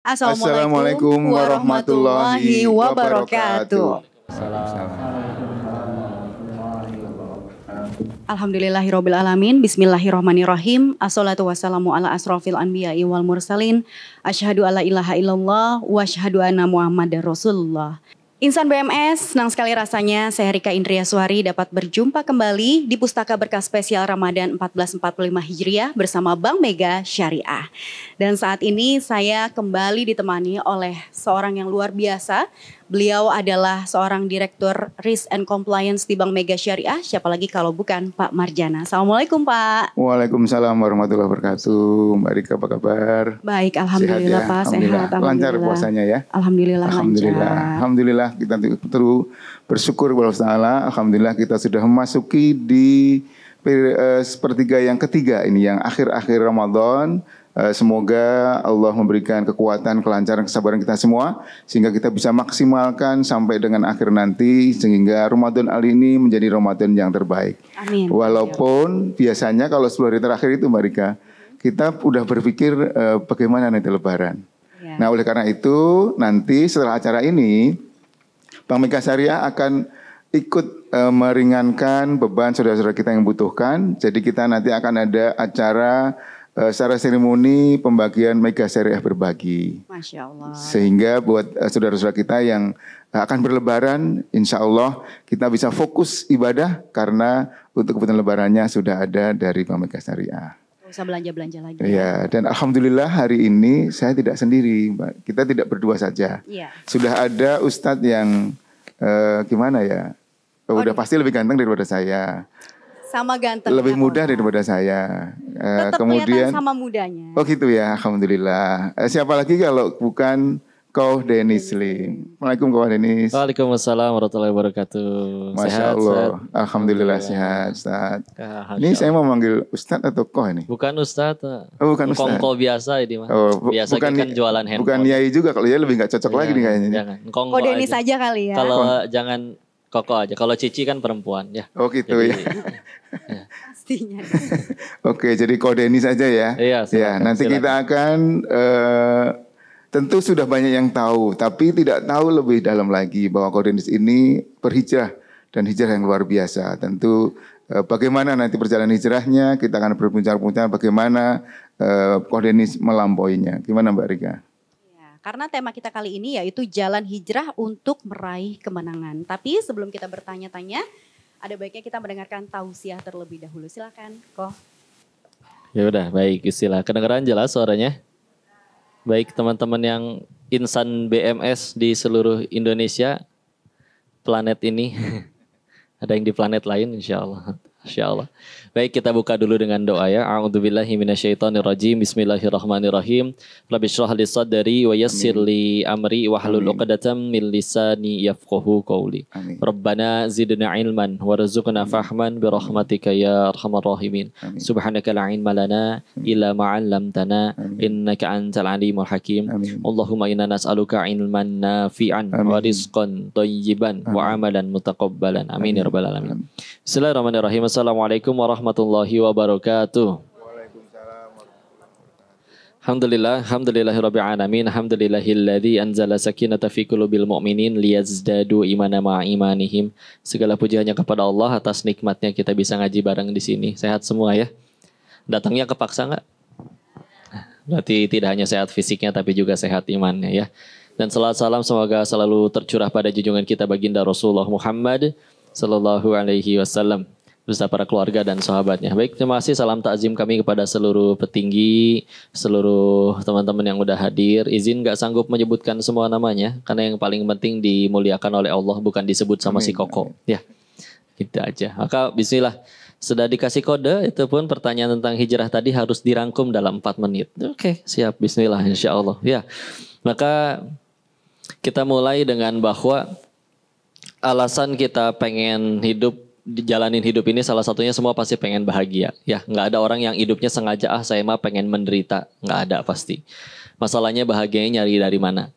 Assalamualaikum warahmatullahi wabarakatuh. Alhamdulillahirabbil alamin. Bismillahirrahmanirrahim. Assalatu wassalamu ala asrofil anbiya'i wal mursalin. Asyhadu alla ilaha illallah wa asyhadu anna Muhammadar Rasulullah. Insan BMS, senang sekali rasanya saya Rika Indria Suhari dapat berjumpa kembali di Pustaka Berkah Spesial Ramadan 1445 Hijriah bersama Bank Mega Syariah. Dan saat ini saya kembali ditemani oleh seorang yang luar biasa. Beliau adalah seorang Direktur Risk and Compliance di Bank Mega Syariah. Siapa lagi kalau bukan Pak Marjana. Assalamualaikum Pak. Waalaikumsalam warahmatullahi wabarakatuh. Mbak Rika apa kabar? Baik, Alhamdulillah Pak. Sehat. Lancar puasanya ya? Alhamdulillah lancar. Alhamdulillah kita terus bersyukur kepada Allah Ta'ala. Alhamdulillah kita sudah memasuki di sepertiga yang ketiga ini, yang akhir-akhir Ramadan. Semoga Allah memberikan kekuatan, kelancaran, kesabaran kita semua sehingga kita bisa maksimalkan sampai dengan akhir nanti sehingga Ramadan kali ini menjadi Ramadan yang terbaik. Amin. Walaupun biasanya kalau 10 hari terakhir itu Mbak Rika, kita udah berpikir bagaimana nanti Lebaran. Ya. Nah oleh karena itu nanti setelah acara ini Bank Mega Syariah akan ikut meringankan beban saudara-saudara kita yang membutuhkan. Jadi kita nanti akan ada acara secara seremoni pembagian Mega Syariah berbagi. Masya Allah. Sehingga buat saudara-saudara kita yang akan berlebaran, insya Allah kita bisa fokus ibadah karena untuk kebutuhan lebarannya sudah ada dari Bank Mega Syariah. Gak usah belanja-belanja lagi. Ya, dan Alhamdulillah hari ini saya tidak sendiri, Mbak. Kita tidak berdua saja. Ya. Sudah ada Ustadz yang gimana ya? Udah pasti lebih ganteng daripada saya. Sama ganteng. Lebih mudah daripada saya. Kemudian sama mudanya. Oh gitu ya, Alhamdulillah. Siapa lagi kalau bukan Koh Denis Lim. Waalaikumsalam Koh Denis. Waalaikumsalam warahmatullahi wabarakatuh. Masya Allah. Sehat. Alhamdulillah sehat Ustaz. Ini saya mau manggil Ustaz atau Koh ini? Bukan Ustaz. Oh bukan Ustaz. Kongko biasa ini mah. Oh, biasa bukan, kan jualan handphone. Bukan Yai juga, kalau Yai lebih gak cocok lagi nih kayaknya. Jangan. Koh Denis aja kali ya. Kalau jangan Koko aja. Kalau Cici kan perempuan ya. Oh gitu jadi, ya. Pastinya. Oke, jadi Koh Denis aja ya. Iya. Ya, nanti kita akan tentu sudah banyak yang tahu, tapi tidak tahu lebih dalam lagi bahwa Koh Denis ini berhijrah dan hijrah yang luar biasa. Tentu bagaimana nanti perjalanan hijrahnya, kita akan berbincang-bincang bagaimana Koh Denis melampauinya. Gimana Mbak Rika? Karena tema kita kali ini yaitu jalan hijrah untuk meraih kemenangan. Tapi sebelum kita bertanya-tanya, ada baiknya kita mendengarkan tausiah terlebih dahulu. Silakan, Koh. Ya udah, baik. Istilah kedengaran jelas suaranya. Baik teman-teman yang insan BMS di seluruh Indonesia, planet ini. Ada yang di planet lain insyaallah. Insyaallah. Baik, kita buka dulu dengan doa ya. A'udzubillahi minasyaitonirrajim. Bismillahirrahmanirrahim. Rabbi shrah li sadri wa yassir li amri wahlul 'uqdatam min lisani yafqahu qawli. Rabbana zidna ilman warzuqna fahman bi rahmatika ya arhamar rahimin. Subhanaka la ilma lana illa ma 'allamtana innaka antal alimul hakim. Allahumma inna nas'aluka ilman nafi'an wa rizqan thayyiban wa amalan mutaqabbalan. Amin ya rabbal alamin. Bismillahirrahmanirrahim. Assalamualaikum warahmatullahi wabarakatuh. Alhamdulillahirabbil alamin. Alhamdulillahilladzi anzala sakinata fi qulubil mu'minin liyazdadu imana ma'a imanihim. Segala puji hanya kepada Allah atas nikmatnya kita bisa ngaji bareng di sini. Sehat semua ya. Datangnya kepaksa enggak? Berarti tidak hanya sehat fisiknya tapi juga sehat imannya ya. Dan salam semoga selalu tercurah pada junjungan kita baginda Rasulullah Muhammad sallallahu alaihi wasallam beserta para keluarga dan sahabatnya. Baik, terima kasih, salam takzim kami kepada seluruh petinggi, seluruh teman-teman yang udah hadir. Izin gak sanggup menyebutkan semua namanya, karena yang paling penting dimuliakan oleh Allah, bukan disebut sama si Koko. Ya, gitu aja. Maka bismillah, sudah dikasih kode, itu pun pertanyaan tentang hijrah tadi harus dirangkum dalam 4 menit. Oke, siap, bismillah insya Allah. Ya, maka kita mulai dengan bahwa alasan kita pengen jalanin hidup ini salah satunya semua pasti pengen bahagia. Ya, nggak ada orang yang hidupnya sengaja saya mah pengen menderita, nggak ada pasti. Masalahnya bahagianya nyari dari mana?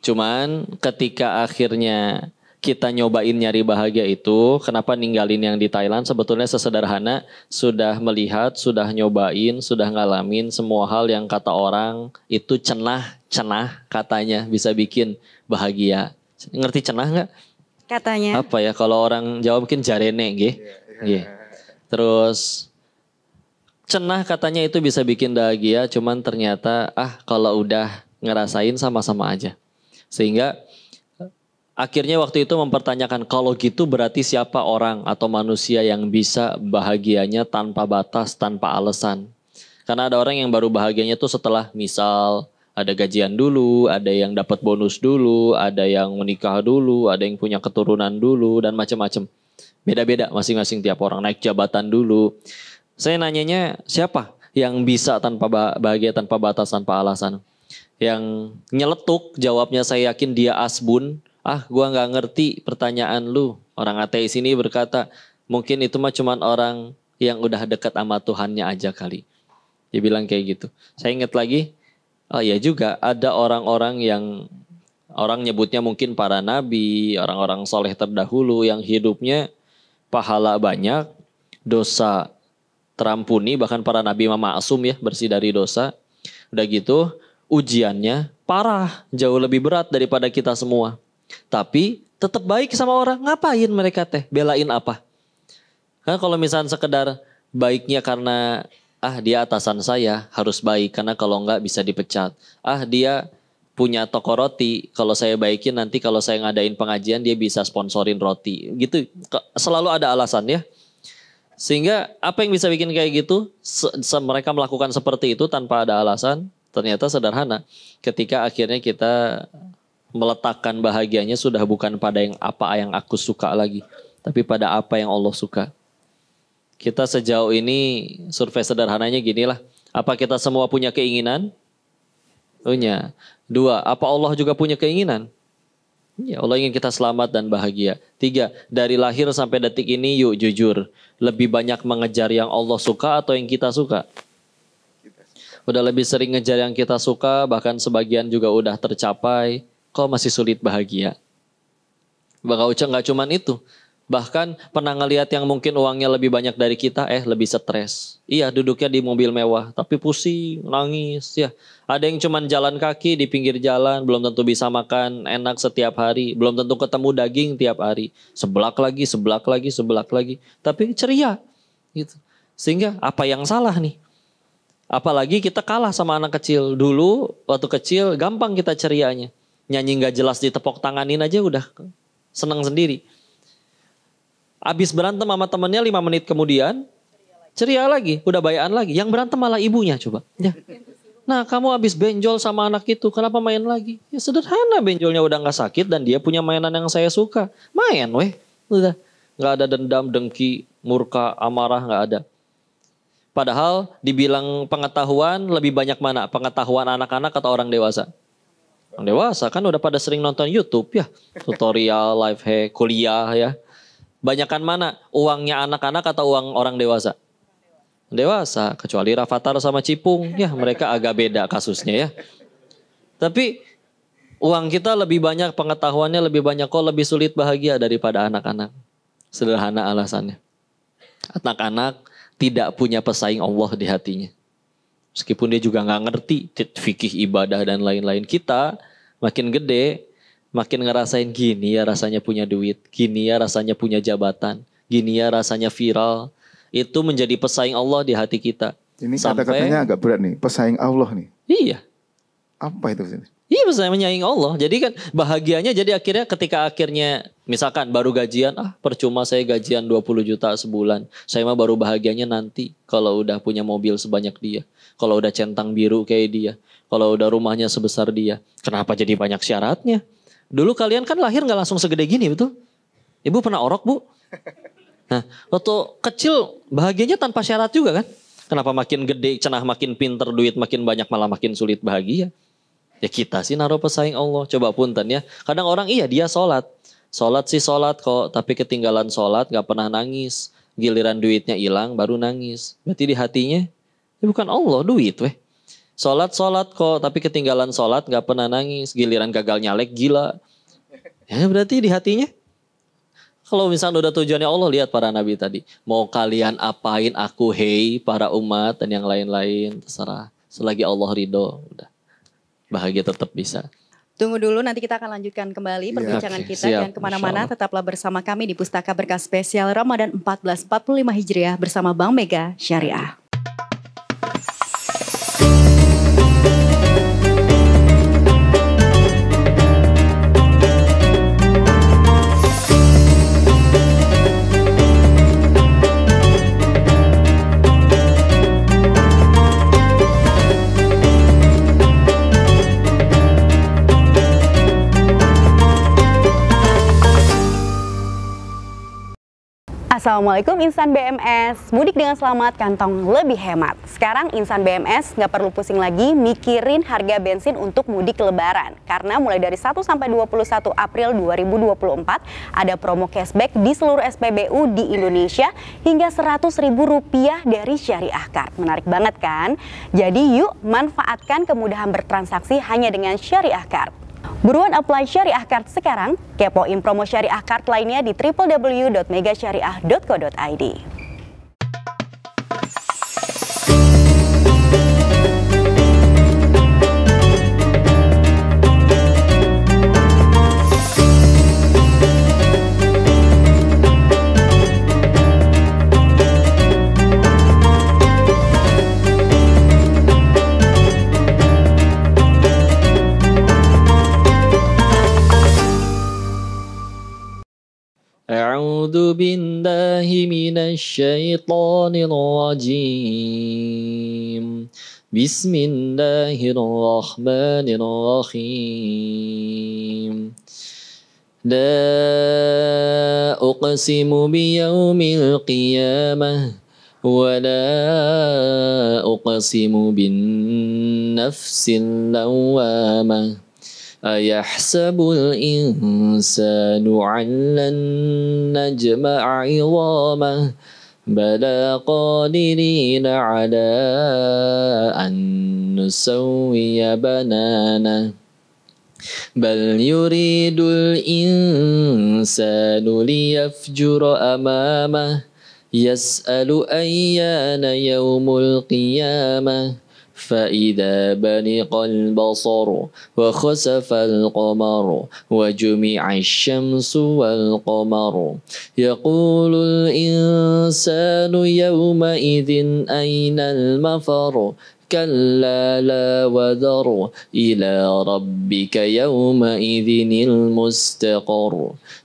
Cuman ketika akhirnya kita nyobain nyari bahagia itu, kenapa ninggalin yang di Thailand? Sebetulnya sesederhana, sudah melihat, sudah nyobain, sudah ngalamin semua hal yang kata orang itu cenah cenah katanya bisa bikin bahagia. Ngerti cenah nggak? Katanya. Apa ya kalau orang Jawa mungkin jarene nggih. Nggih. Terus cenah katanya itu bisa bikin bahagia, cuman ternyata kalau udah ngerasain sama-sama aja. Sehingga akhirnya waktu itu mempertanyakan kalau gitu berarti siapa orang atau manusia yang bisa bahagianya tanpa batas, tanpa alasan. Karena ada orang yang baru bahagianya tuh setelah misal ada gajian dulu, ada yang dapat bonus dulu, ada yang menikah dulu, ada yang punya keturunan dulu dan macam-macam. Beda-beda masing-masing tiap orang, naik jabatan dulu. Saya nanyanya siapa yang bisa tanpa bahagia, tanpa batas, tanpa alasan? Yang nyeletuk jawabnya saya yakin dia asbun. Gua nggak ngerti pertanyaan lu. Orang ateis ini berkata, mungkin itu mah cuman orang yang udah dekat sama Tuhannya aja kali. Dia bilang kayak gitu. Saya ingat lagi, ya juga ada orang-orang yang orang nyebutnya mungkin para nabi, orang-orang soleh terdahulu yang hidupnya pahala banyak, dosa terampuni, bahkan para nabi ma'asum ya, bersih dari dosa. Udah gitu, ujiannya parah, jauh lebih berat daripada kita semua. Tapi tetap baik sama orang. Ngapain mereka teh? Belain apa? Kan kalau misalnya sekedar baiknya karena dia atasan saya harus baik karena kalau enggak bisa dipecat. Dia punya toko roti, kalau saya baikin nanti kalau saya ngadain pengajian dia bisa sponsorin roti. Gitu selalu ada alasan ya. Sehingga apa yang bisa bikin kayak gitu? Mereka melakukan seperti itu tanpa ada alasan. Ternyata sederhana. Ketika akhirnya kita meletakkan bahagianya sudah bukan pada apa yang aku suka lagi, tapi pada apa yang Allah suka. Kita sejauh ini survei sederhananya ginilah. Apa kita semua punya keinginan? Punya. 2, apa Allah juga punya keinginan? Ya, Allah ingin kita selamat dan bahagia. 3, dari lahir sampai detik ini yuk jujur. Lebih banyak mengejar yang Allah suka atau yang kita suka? Udah lebih sering ngejar yang kita suka, bahkan sebagian juga udah tercapai. Kok masih sulit bahagia? Bakal nggak cuman itu. Bahkan pernah ngelihat yang mungkin uangnya lebih banyak dari kita, lebih stres. Iya, duduknya di mobil mewah, tapi pusing, nangis. Ya, ada yang cuman jalan kaki di pinggir jalan, belum tentu bisa makan enak setiap hari, belum tentu ketemu daging tiap hari. Seblak lagi. Tapi ceria, gitu. Sehingga apa yang salah nih? Apalagi kita kalah sama anak kecil. Dulu waktu kecil gampang kita cerianya. Nyanyi nggak jelas ditepok tanganin aja udah senang sendiri. Abis berantem sama temennya 5 menit kemudian ceria lagi, udah bayaan lagi. Yang berantem malah ibunya coba. Ya. Nah kamu abis benjol sama anak itu, kenapa main lagi? Ya sederhana, benjolnya udah nggak sakit dan dia punya mainan yang saya suka. Main weh, udah nggak ada dendam, dengki, murka, amarah, nggak ada. Padahal dibilang pengetahuan lebih banyak mana? Pengetahuan anak-anak atau orang dewasa? Orang dewasa kan udah pada sering nonton YouTube ya. Tutorial, life hack, kuliah ya. Banyakan mana? Uangnya anak-anak atau uang orang dewasa? Dewasa. Kecuali Rafathar sama Cipung. Ya mereka agak beda kasusnya ya. Tapi uang kita lebih banyak, pengetahuannya lebih banyak. Kok lebih sulit bahagia daripada anak-anak? Sederhana alasannya. Anak-anak tidak punya pesaing Allah di hatinya. Meskipun dia juga nggak ngerti fikih ibadah dan lain-lain. Kita makin gede, makin ngerasain gini ya rasanya punya duit. Gini ya rasanya punya jabatan. Gini ya rasanya viral. Itu menjadi pesaing Allah di hati kita. Ini kata-katanya agak berat nih. Pesaing Allah nih. Iya. Apa itu? Iya, pesaing menyaing Allah. Jadi kan bahagianya jadi akhirnya ketika akhirnya misalkan baru gajian, percuma saya gajian 20 juta sebulan. Saya mah baru bahagianya nanti kalau udah punya mobil sebanyak dia. Kalau udah centang biru kayak dia. Kalau udah rumahnya sebesar dia. Kenapa jadi banyak syaratnya? Dulu kalian kan lahir gak langsung segede gini, betul? Ibu pernah orok, Bu? Nah, waktu kecil bahagianya tanpa syarat juga kan? Kenapa makin gede, cenah makin pinter, duit makin banyak malah makin sulit bahagia? Ya kita sih naruh pesaing Allah. Coba punten ya. Kadang orang dia sholat. Sholat sih sholat kok. Tapi ketinggalan sholat gak pernah nangis. Giliran duitnya hilang baru nangis. Berarti di hatinya ya bukan Allah, duit weh. Sholat kok. Tapi ketinggalan sholat gak pernah nangis. Giliran gagal nyalek gila. Ya berarti di hatinya. Kalau misalnya udah tujuannya Allah, lihat para nabi tadi. Mau kalian apain aku para umat dan yang lain-lain. Terserah. Selagi Allah ridho. Udah. bahagia tetap bisa. Tunggu dulu, nanti kita akan lanjutkan kembali perbincangan kita. Dan kemana-mana tetaplah bersama kami di Pustaka Berkah Spesial Ramadan 1445 Hijriah bersama Bank Mega Syariah. Assalamualaikum Insan BMS, mudik dengan selamat, kantong lebih hemat. Sekarang Insan BMS nggak perlu pusing lagi mikirin harga bensin untuk mudik lebaran. Karena mulai dari 1 sampai 21 April 2024 ada promo cashback di seluruh SPBU di Indonesia hingga Rp100.000 dari Syariah Card. Menarik banget kan? Jadi yuk manfaatkan kemudahan bertransaksi hanya dengan Syariah Card. Buruan apply Syariah Card sekarang, kepoin promo Syariah Card lainnya di www.megasyariah.co.id. A'udzu billahi minasyaitonir rajim. Bismillahirrahmanirrahim. La uqsimu biyaumil qiyamah wa la uqsimu bin nafsil lawwamah. أيحسب الإنسان أن لن نجمع عظامه بلى قادرين على أن نسوي بنانه بل يريد الإنسان ليفجر أمامه يسأل أيان يوم القيامة فإذا برق البصر وخسف القمر وجمع الشمس والقمر يقول الإنسان يومئذ أين المفر كلا لا وذر إلى ربك يومئذ المستقر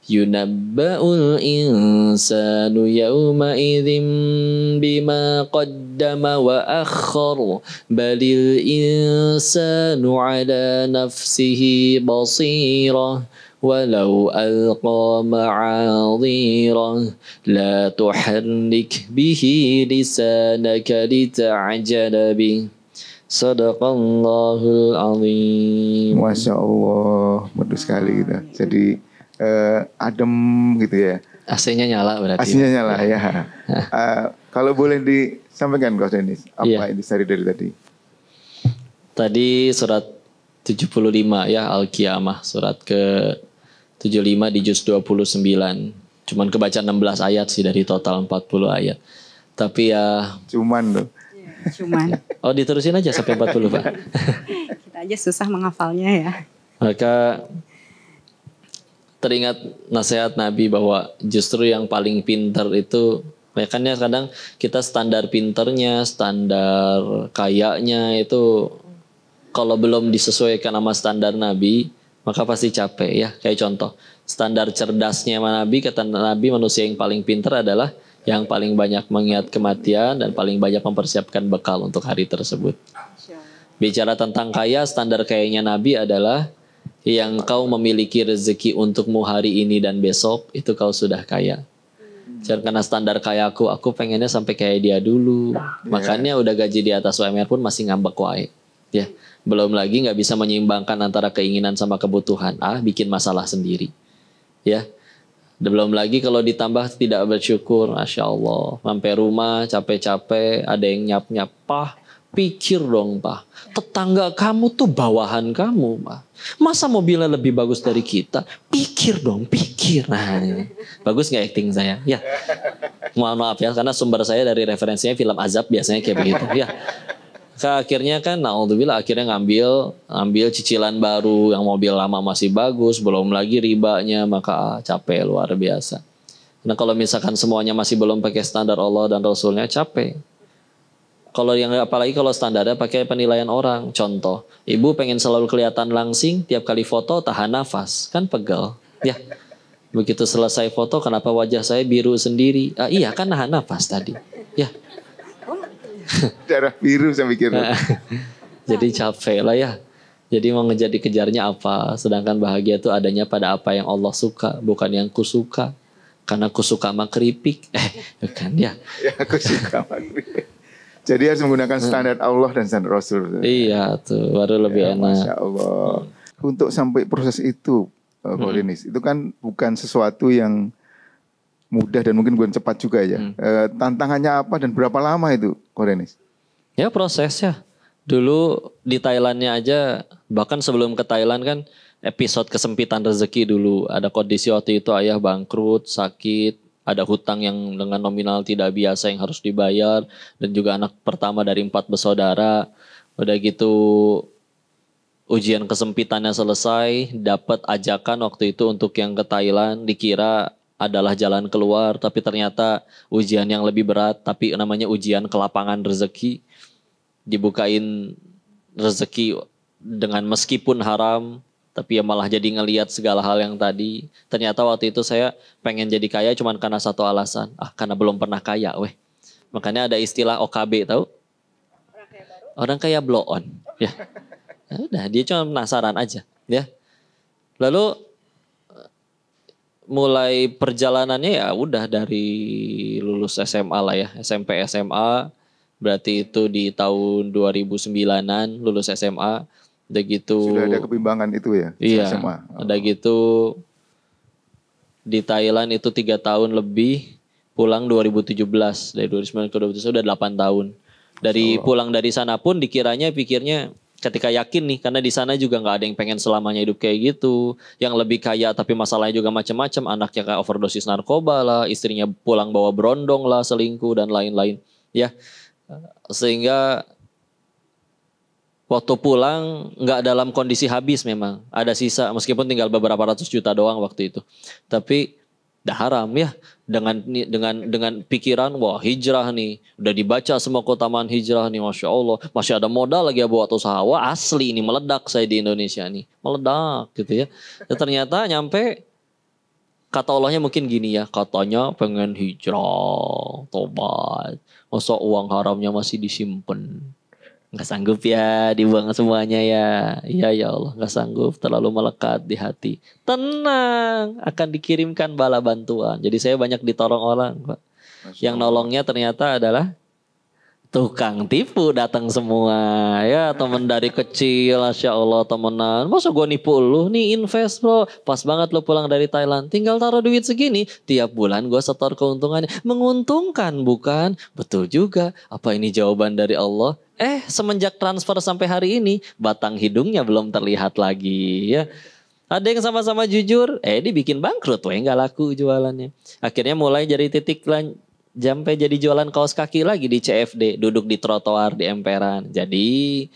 ينبأ الإنسان يومئذ بما قدم وأخر بل الإنسان على نفسه بصيرة ولو ألقى معاذيره لا تحرك به لسانك لتعجل به صدق Allahul Azim. Masya Allah, merdu sekali gitu. Jadi adem gitu ya. AC-nya nyala berarti. AC-nya nyala ya. Kalau boleh disampaikan Kak Denis, apa intisari dari tadi? Tadi surat 75 ya, Al-Qiyamah, surat ke 75 di juz 29. Cuman kebaca 16 ayat sih dari total 40 ayat. Tapi ya cuman loh. Cuman. Oh, diterusin aja sampai 40, Pak. Kita aja susah menghafalnya ya. Maka teringat nasihat Nabi bahwa justru yang paling pintar itu, makanya kadang kita standar pinternya, standar kayanya itu kalau belum disesuaikan sama standar Nabi, maka pasti capek ya. Kayak contoh, standar cerdasnya Nabi, kata Nabi manusia yang paling pintar adalah yang paling banyak mengingat kematian dan paling banyak mempersiapkan bekal untuk hari tersebut. Bicara tentang kaya, standar kayanya Nabi adalah yang kau memiliki rezeki untukmu hari ini dan besok, itu kau sudah kaya. Jangan karena standar kayaku, aku pengennya sampai kayak dia dulu. Makanya udah gaji di atas UMR pun masih ngambek wae. Ya, belum lagi nggak bisa menyeimbangkan antara keinginan sama kebutuhan. Bikin masalah sendiri. Ya, belum lagi kalau ditambah tidak bersyukur, Masya Allah. Sampai rumah capek-capek, ada yang nyap-nyap, Pah, pikir dong Pak, tetangga kamu tuh bawahan kamu Pak. Masa mobilnya lebih bagus dari kita? Pikir dong, pikir. Nah, bagus nggak acting saya? Ya, mohon maaf ya, karena sumber saya dari referensinya film azab biasanya kayak begitu. Ya, Akhirnya kan naudzubillah akhirnya ngambil cicilan baru yang mobil lama masih bagus, belum lagi ribanya, maka capek luar biasa. Nah kalau misalkan semuanya masih belum pakai standar Allah dan Rasulnya capek. Kalau yang apalagi kalau standarnya pakai penilaian orang. Contoh, ibu pengen selalu kelihatan langsing, tiap kali foto tahan nafas, kan pegel. Ya, begitu selesai foto kenapa wajah saya biru sendiri? Iya kan nahan nafas tadi. Ya. Darah biru saya mikir. Jadi capek lah ya. Jadi mau kejarnya apa? Sedangkan bahagia itu adanya pada apa yang Allah suka, bukan yang kusuka. Karena kusuka mah keripik. Bukan ya. Ya kusuka mah keripik. Jadi harus menggunakan standar Allah dan standar Rasul. Iya tuh, baru lebih enak. Masya Allah. Untuk sampai proses itu, Ko Denis, itu kan bukan sesuatu yang mudah dan mungkin bukan cepat juga ya. Tantangannya apa dan berapa lama itu, Ko Denis? Ya prosesnya. Dulu di Thailandnya aja, bahkan sebelum ke Thailand kan episode kesempitan rezeki dulu. Ada kondisi waktu itu ayah bangkrut, sakit, ada hutang yang dengan nominal tidak biasa yang harus dibayar. Dan juga anak pertama dari 4 bersaudara. Udah gitu ujian kesempitannya selesai, dapat ajakan waktu itu untuk yang ke Thailand, dikira adalah jalan keluar, tapi ternyata ujian yang lebih berat, tapi namanya ujian kelapangan rezeki. Dibukain rezeki dengan meskipun haram, tapi ya malah jadi ngelihat segala hal yang tadi. Ternyata waktu itu saya pengen jadi kaya cuman karena satu alasan, karena belum pernah kaya weh. Makanya ada istilah OKB tahu? Orang kaya blow on. Ya. Udah dia cuma penasaran aja, ya. Lalu mulai perjalanannya ya udah dari lulus SMA lah ya, SMP SMA, berarti itu di tahun 2009-an lulus SMA, udah gitu. Sudah ada kebimbangan itu ya? Iya, SMA. Udah gitu di Thailand itu 3 tahun lebih, pulang 2017, dari 2009 ke 2017 udah 8 tahun. Dari pulang dari sana pun pikirnya ketika yakin nih, karena di sana juga nggak ada yang pengen selamanya hidup kayak gitu, yang lebih kaya tapi masalahnya juga macam-macam, anaknya kayak overdosis narkoba lah, istrinya pulang bawa berondong lah, selingkuh dan lain-lain, ya. Sehingga waktu pulang nggak dalam kondisi habis, memang ada sisa, meskipun tinggal beberapa ratus juta doang waktu itu, tapi dah haram ya, dengan pikiran wah hijrah nih, udah dibaca semua keutamaan hijrah nih, masya Allah, masih ada modal lagi ya buat usaha. Wah asli ini meledak saya di Indonesia nih, meledak gitu ya. Dan ternyata nyampe kata Allahnya mungkin gini ya, katanya pengen hijrah, tobat, masa uang haramnya masih disimpan. Nggak sanggup ya dibuang semuanya ya. Iya ya Allah, nggak sanggup, terlalu melekat di hati. Tenang, akan dikirimkan bala bantuan. Jadi saya banyak ditolong orang, Pak. Yang nolongnya ternyata adalah tukang tipu datang semua. Ya temen dari kecil, Masya Allah temenan. Masa gue nipu lu? Nih invest bro. Pas banget lu pulang dari Thailand. Tinggal taruh duit segini. Tiap bulan gue setor keuntungannya. Menguntungkan bukan? Betul juga. Apa ini jawaban dari Allah? Semenjak transfer sampai hari ini, batang hidungnya belum terlihat lagi ya. Ada yang sama-sama jujur, dibikin bangkrut, nggak laku jualannya. Akhirnya mulai dari titik sampai jadi jualan kaos kaki lagi di CFD, duduk di trotoar di emperan. Jadi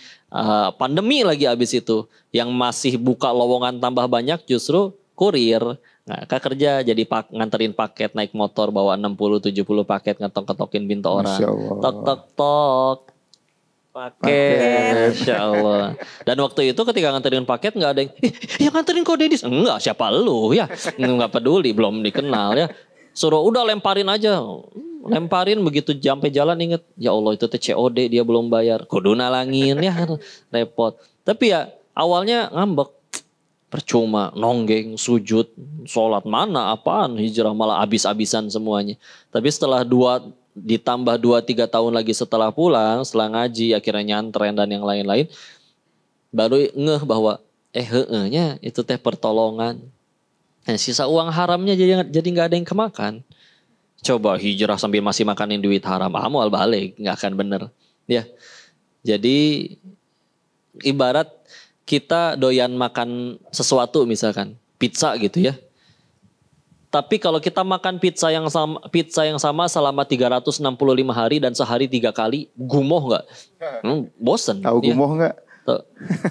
pandemi lagi abis itu, yang masih buka lowongan tambah banyak justru kurir. Nah, kerja jadi nganterin paket naik motor bawa 60-70 paket, ngetok-ketokin pintu orang. Tok-tok-tok. Paket, Insya Allah. Dan waktu itu ketika nganterin paket nggak ada yang nganterin kok Dedis. Enggak, siapa lu ya? Nggak peduli, belum dikenal ya. Suruh udah lemparin aja. Lemparin begitu sampai jalan inget. Ya Allah itu COD dia belum bayar. Kudu nalangin ya, repot. Tapi ya awalnya ngambek. Percuma, nonggeng, sujud, sholat mana apaan. Hijrah malah abis-abisan semuanya. Tapi setelah ditambah 2-3 tahun lagi setelah pulang, setelah ngaji, akhirnya nyantren dan yang lain-lain, baru ngeh bahwa nya itu teh pertolongan. Nah, sisa uang haramnya jadi nggak ada yang kemakan. Coba hijrah sambil masih makanin duit haram, amal balik, nggak akan bener. Ya, jadi ibarat kita doyan makan sesuatu misalkan pizza gitu ya. Tapi kalau kita makan pizza yang sama selama 365 hari dan sehari 3 kali, gumoh nggak? Bosen. Tahu gumoh nggak?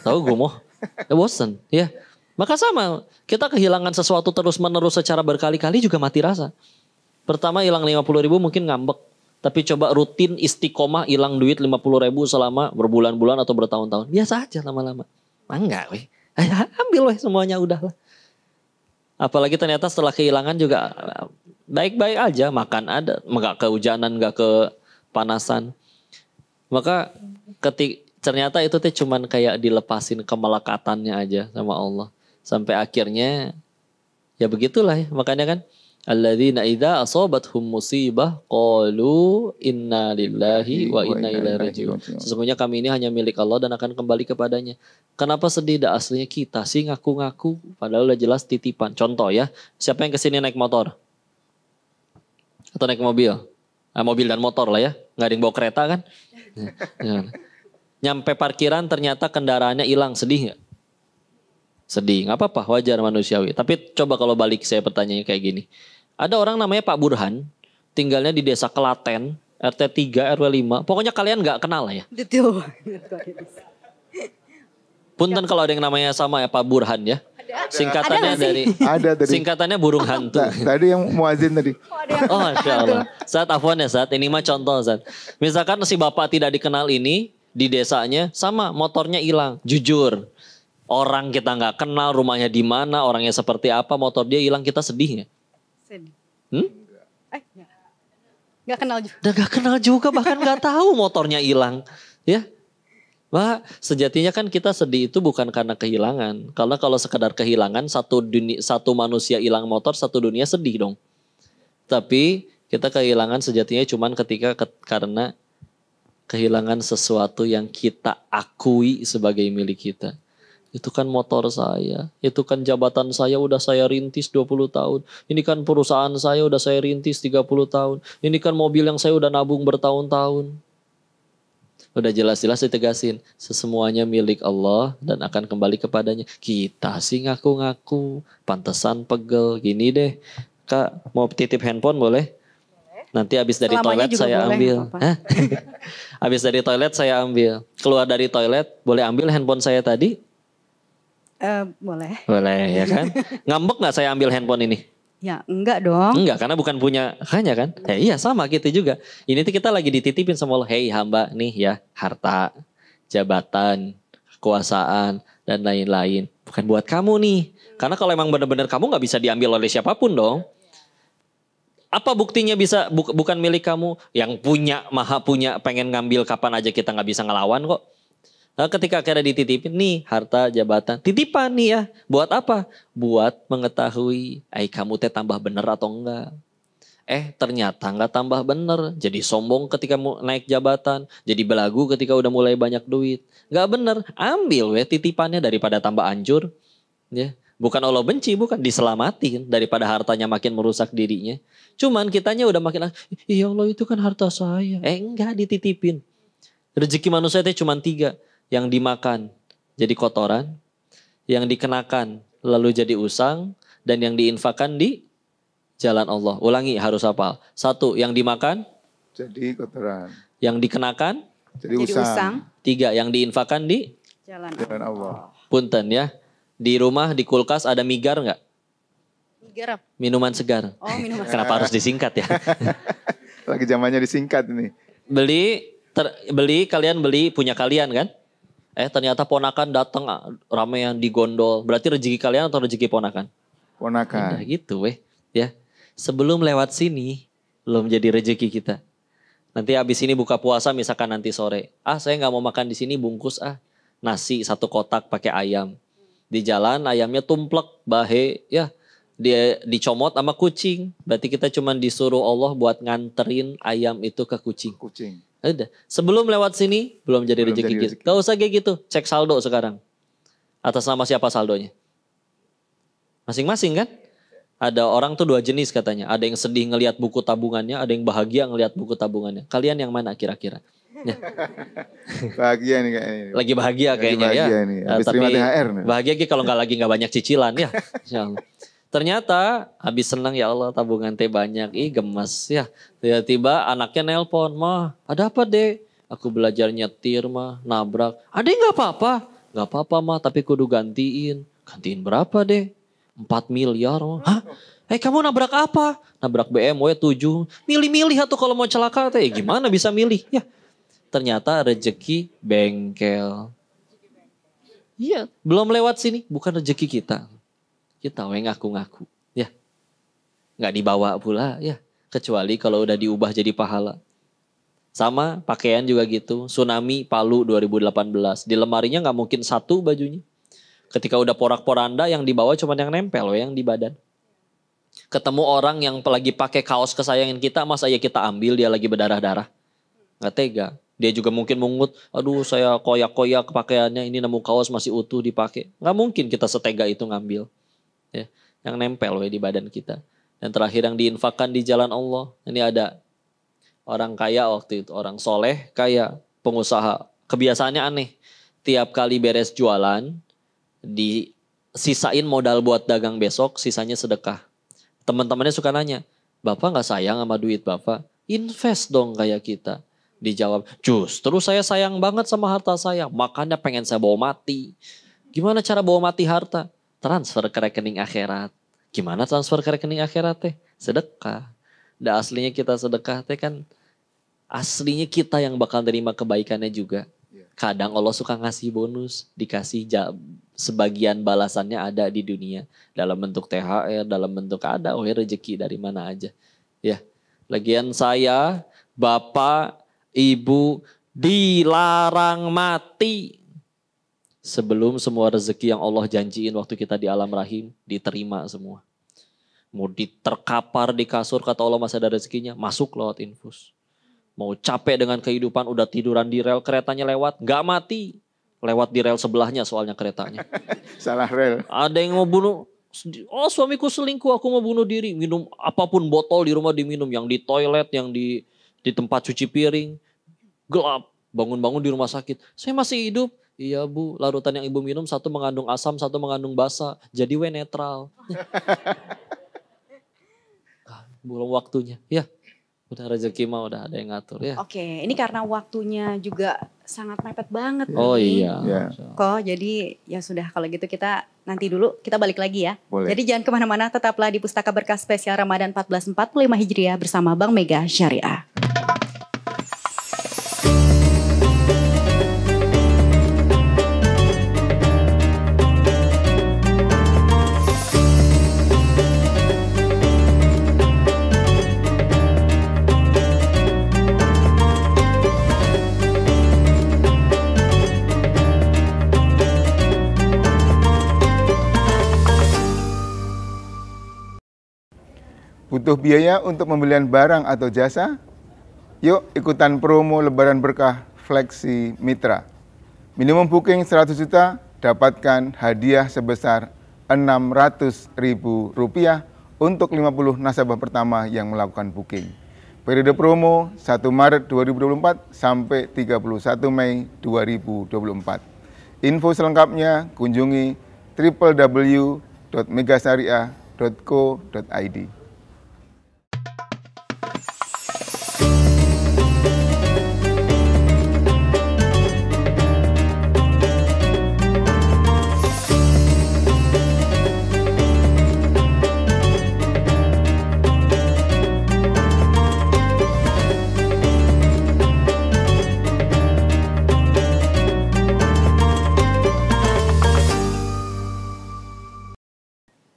Tahu gumoh? Bosen. Ya. Maka sama, kita kehilangan sesuatu terus-menerus secara berkali-kali juga mati rasa. Pertama hilang 50.000 mungkin ngambek. Tapi coba rutin istiqomah hilang duit 50.000 selama berbulan-bulan atau bertahun-tahun. Biasa aja lama-lama. Enggak weh. Ambil weh semuanya udahlah. Apalagi ternyata setelah kehilangan juga baik-baik aja. Makan ada. Enggak kehujanan, enggak kepanasan. Maka ternyata itu tuh cuman kayak dilepasin kemelekatannya aja sama Allah. Sampai akhirnya ya begitulah ya. Makanya kan alladzina idza asabathum musibah qalu inna lillahi wa inna ilaihi raji'un. Sesungguhnya kami ini hanya milik Allah dan akan kembali kepadanya. Kenapa sedih? Dah aslinya kita sih ngaku-ngaku padahal udah jelas titipan. Contoh ya, siapa yang kesini naik motor? Atau naik mobil? Mobil dan motor lah ya. Nggak ada yang bawa kereta kan? Nyampe parkiran ternyata kendaraannya hilang, sedih nggak? Sedih, nggak apa-apa, wajar manusiawi. Tapi coba kalau balik saya pertanyaannya kayak gini. Ada orang namanya Pak Burhan, tinggalnya di desa Kelaten, RT 3, RW 5. Pokoknya kalian nggak kenal lah ya. Punten kalau ada yang namanya sama ya Pak Burhan ya. Singkatannya dari singkatannya burung hantu. Tadi yang muazin tadi. Oh Masya Allah. Saat afwan ya saat ini mah contoh saat. Misalkan si bapak tidak dikenal ini di desanya sama motornya hilang. Jujur. Orang kita nggak kenal, rumahnya di mana, orangnya seperti apa, motor dia hilang, kita sedih nggak? Sedih. Nggak kenal juga. Udah nggak kenal juga, bahkan nggak tahu motornya hilang, ya. Wah, sejatinya kan kita sedih itu bukan karena kehilangan. Karena kalau sekedar kehilangan satu manusia hilang motor, satu dunia sedih dong. Tapi kita kehilangan sejatinya cuman karena kehilangan sesuatu yang kita akui sebagai milik kita. Itu kan motor saya, itu kan jabatan saya udah saya rintis 20 tahun. Ini kan perusahaan saya udah saya rintis 30 tahun. Ini kan mobil yang saya udah nabung bertahun-tahun. Udah jelas-jelas ditegasin, sesemuanya milik Allah dan akan kembali kepadanya. Kita sih ngaku-ngaku, pantesan pegel. Gini deh, Kak mau titip handphone boleh? Nanti habis dari toilet saya ambil. Habis dari toilet saya ambil. Keluar dari toilet boleh ambil handphone saya tadi? Boleh. Boleh ya kan? Ngambek gak saya ambil handphone ini? Ya enggak dong. Enggak karena bukan punya hanya kan? Ya, iya sama gitu juga. Ini tuh kita lagi dititipin sama Allah. Hei hamba nih ya harta, jabatan, kekuasaan dan lain-lain. Bukan buat kamu nih. Karena kalau emang benar-benar kamu gak bisa diambil oleh siapapun dong. Apa buktinya bisa bukan milik kamu? Yang punya, maha punya, pengen ngambil kapan aja kita gak bisa ngelawan kok. Nah, ketika akhirnya dititipin nih harta jabatan titipan nih ya buat apa? Buat mengetahui kamu teh tambah bener atau enggak. Ternyata enggak tambah bener. Jadi sombong ketika mau naik jabatan. Jadi belagu ketika udah mulai banyak duit. Enggak bener. Ambil titipannya daripada tambah anjur. Ya. Bukan Allah benci, bukan diselamatin daripada hartanya makin merusak dirinya. Cuman kitanya udah makin ya Allah itu kan harta saya. Enggak dititipin. Rezeki manusia itu cuma 3. Yang dimakan jadi kotoran, yang dikenakan lalu jadi usang, dan yang diinfakkan di jalan Allah. Ulangi harus hafal. 1, yang dimakan jadi kotoran. Yang dikenakan jadi usang. 3, yang diinfakkan di jalan Allah. Punten ya. Di rumah di kulkas ada migar nggak? Migar. Minuman segar. Oh minuman. Kenapa harus disingkat ya? Lagi zamannya disingkat ini. Kalian beli punya kalian kan? Ternyata ponakan datang ramean di gondol. Berarti rezeki kalian atau rezeki ponakan? Ponakan. Nah gitu ya. Sebelum lewat sini belum jadi rezeki kita. Nanti habis ini buka puasa misalkan nanti sore. Saya nggak mau makan di sini bungkus nasi 1 kotak pakai ayam. Di jalan ayamnya tumplek, bahe ya. Dia dicomot sama kucing. Berarti kita cuma disuruh Allah buat nganterin ayam itu ke kucing. Udah. Sebelum lewat sini belum jadi rezeki kita. Gak usah kayak gitu. Cek saldo sekarang. Atas nama siapa saldonya? Masing-masing kan? Ada orang tuh 2 jenis katanya. Ada yang sedih ngelihat buku tabungannya, ada yang bahagia ngelihat buku tabungannya. Kalian yang mana kira-kira? Ya. Bahagia nih kayaknya. Lagi bahagia kayaknya bahagia ya. Nih. Habis terima THR nih. Bahagia kalau nggak banyak cicilan ya. Ternyata habis senang, ya Allah tabungan teh banyak, gemes ya. Tiba-tiba anaknya nelpon, "Mah, ada apa deh?" "Aku belajar nyetir mah, nabrak." "Adek nggak apa-apa?" "Nggak apa-apa mah, tapi kudu gantiin." "Gantiin berapa deh?" 4 miliar mah. "Hah? Kamu nabrak apa?" "Nabrak BMW 7. Milih-milih atuh kalau mau celaka teh. Gimana bisa milih? Ya, ternyata rezeki bengkel. Iya, belum lewat sini, bukan rezeki kita. Kita ngaku-ngaku, ya. Nggak dibawa pula, ya. Kecuali kalau udah diubah jadi pahala. Sama pakaian juga gitu. Tsunami Palu 2018. Di lemarinya nggak mungkin satu bajunya. Ketika udah porak-poranda, yang dibawa cuma yang nempel, yang di badan. Ketemu orang yang lagi pakai kaos kesayangan kita, masa ya kita ambil dia lagi berdarah-darah. Nggak tega. Dia juga mungkin mungut, "Aduh saya koyak-koyak pakaiannya, ini nemu kaos masih utuh dipakai." Nggak mungkin kita setega itu ngambil. Ya, yang nempel di badan kita. Dan terakhir yang diinfakkan di jalan Allah. Ini ada orang kaya waktu itu, orang soleh, kaya, pengusaha. Kebiasaannya aneh. Tiap kali beres jualan, disisain modal buat dagang besok, sisanya sedekah. Teman-temannya suka nanya, "Bapak nggak sayang sama duit Bapak?" "Invest dong kayak kita." Dijawab, "Justru saya sayang banget sama harta saya, makanya pengen saya bawa mati." Gimana cara bawa mati harta? Transfer ke rekening akhirat. Gimana transfer ke rekening akhirat teh? Sedekah. Dan aslinya kita sedekah teh kan, aslinya kita yang bakal terima kebaikannya juga. Kadang Allah suka ngasih bonus, dikasih sebagian balasannya ada di dunia. Dalam bentuk THR, dalam bentuk ada, rezeki dari mana aja. Ya, lagian saya, Bapak, Ibu dilarang mati sebelum semua rezeki yang Allah janjiin waktu kita di alam rahim diterima semua. Mau diterkapar di kasur kata Allah masih ada rezekinya, masuk lewat infus. Mau capek dengan kehidupan udah tiduran di rel, keretanya lewat, gak mati. Lewat di rel sebelahnya soalnya keretanya. Salah rel. Ada yang mau bunuh, "Oh suamiku selingkuh, aku mau bunuh diri." Minum apapun, botol di rumah diminum, yang di toilet, yang di tempat cuci piring. Gelap, bangun-bangun di rumah sakit. "Saya masih hidup." "Iya Bu, larutan yang ibu minum satu mengandung asam, satu mengandung basa. Jadi netral." Belum waktunya. Ya, udah rezeki mah udah ada yang ngatur ya. Oke, ini karena waktunya juga sangat mepet banget nih. Oh iya. Kok jadi ya sudah kalau gitu kita nanti dulu kita balik lagi ya. Boleh. Jadi jangan kemana-mana, tetaplah di Pustaka Berkah Spesial Ramadan 1445 Hijriah bersama Bank Mega Syariah. Butuh biaya untuk pembelian barang atau jasa? Yuk ikutan promo Lebaran Berkah Flexi Mitra. Minimum booking 100 juta, dapatkan hadiah sebesar Rp600.000 untuk 50 nasabah pertama yang melakukan booking. Periode promo 1 Maret 2024 sampai 31 Mei 2024. Info selengkapnya kunjungi www.megasyariah.co.id.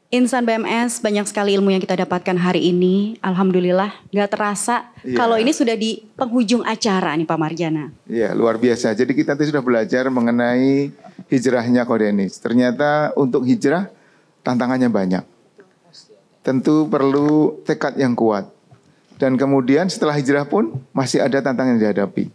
Insan BMS, banyak sekali ilmu yang kita dapatkan hari ini. Alhamdulillah, gak terasa kalau ini sudah di penghujung acara nih Pak Marjana. Iya, luar biasa. Jadi kita tadi sudah belajar mengenai hijrahnya Kodenis. Ternyata untuk hijrah tantangannya banyak. Tentu perlu tekad yang kuat. Dan kemudian setelah hijrah pun masih ada tantangan yang dihadapi.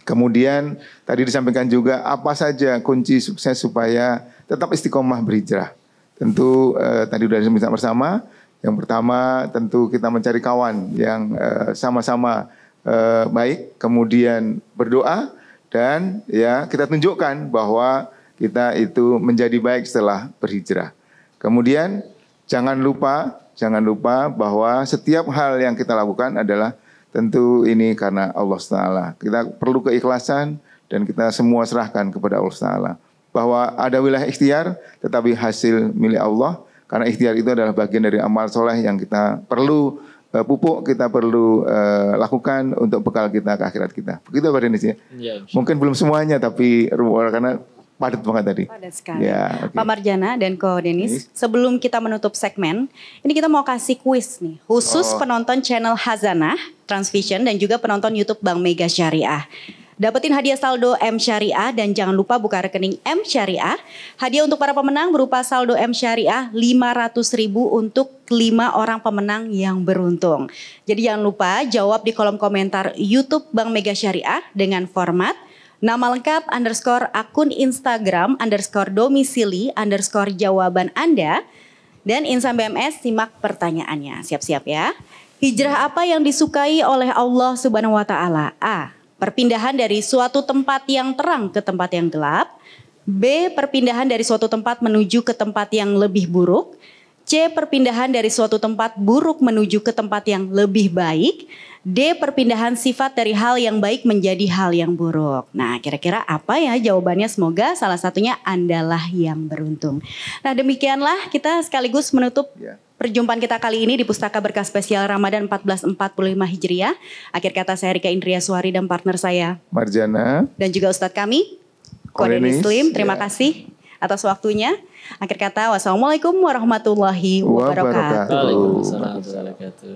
Kemudian tadi disampaikan juga apa saja kunci sukses supaya tetap istiqomah berhijrah. Tentu tadi sudah disebutkan bersama. Yang pertama tentu kita mencari kawan yang sama-sama baik, kemudian berdoa dan ya kita tunjukkan bahwa kita itu menjadi baik setelah berhijrah. Kemudian Jangan lupa bahwa setiap hal yang kita lakukan adalah tentu ini karena Allah Ta'ala. Kita perlu keikhlasan dan kita semua serahkan kepada Allah Ta'ala. Bahwa ada wilayah ikhtiar tetapi hasil milik Allah. Karena ikhtiar itu adalah bagian dari amal soleh yang kita perlu pupuk, kita perlu lakukan untuk bekal kita ke akhirat kita. Begitu Pak Denis ya? Mungkin belum semuanya tapi karena padat banget tadi. Padat sekali. Ya, okay. Pak Marjana dan Ko Denis, sebelum kita menutup segmen, ini kita mau kasih kuis nih. Khusus penonton channel Hazanah, Transvision dan juga penonton YouTube Bank Mega Syariah. Dapetin hadiah saldo M Syariah dan jangan lupa buka rekening M Syariah. Hadiah untuk para pemenang berupa saldo M Syariah 500.000 untuk 5 orang pemenang yang beruntung. Jadi jangan lupa jawab di kolom komentar YouTube Bank Mega Syariah dengan format nama lengkap _akun Instagram _domisili _jawaban Anda. Dan Insan BMS simak pertanyaannya. Siap-siap ya. Hijrah apa yang disukai oleh Allah Subhanahu wa taala? A. Perpindahan dari suatu tempat yang terang ke tempat yang gelap. B. Perpindahan dari suatu tempat menuju ke tempat yang lebih buruk. C. Perpindahan dari suatu tempat buruk menuju ke tempat yang lebih baik. D. Perpindahan sifat dari hal yang baik menjadi hal yang buruk. Nah, kira-kira apa ya jawabannya? Semoga salah satunya Andalah yang beruntung. Nah, demikianlah kita sekaligus menutup perjumpaan kita kali ini di Pustaka Berkah Spesial Ramadan 1445 Hijriah. Akhir kata saya Rika Indria Suari dan partner saya Marjana dan juga Ustadz kami Ko Denis Lim. Terima kasih atas waktunya. Akhir kata wassalamualaikum warahmatullahi wabarakatuh. Waalaikumsalam warahmatullahi wabarakatuh.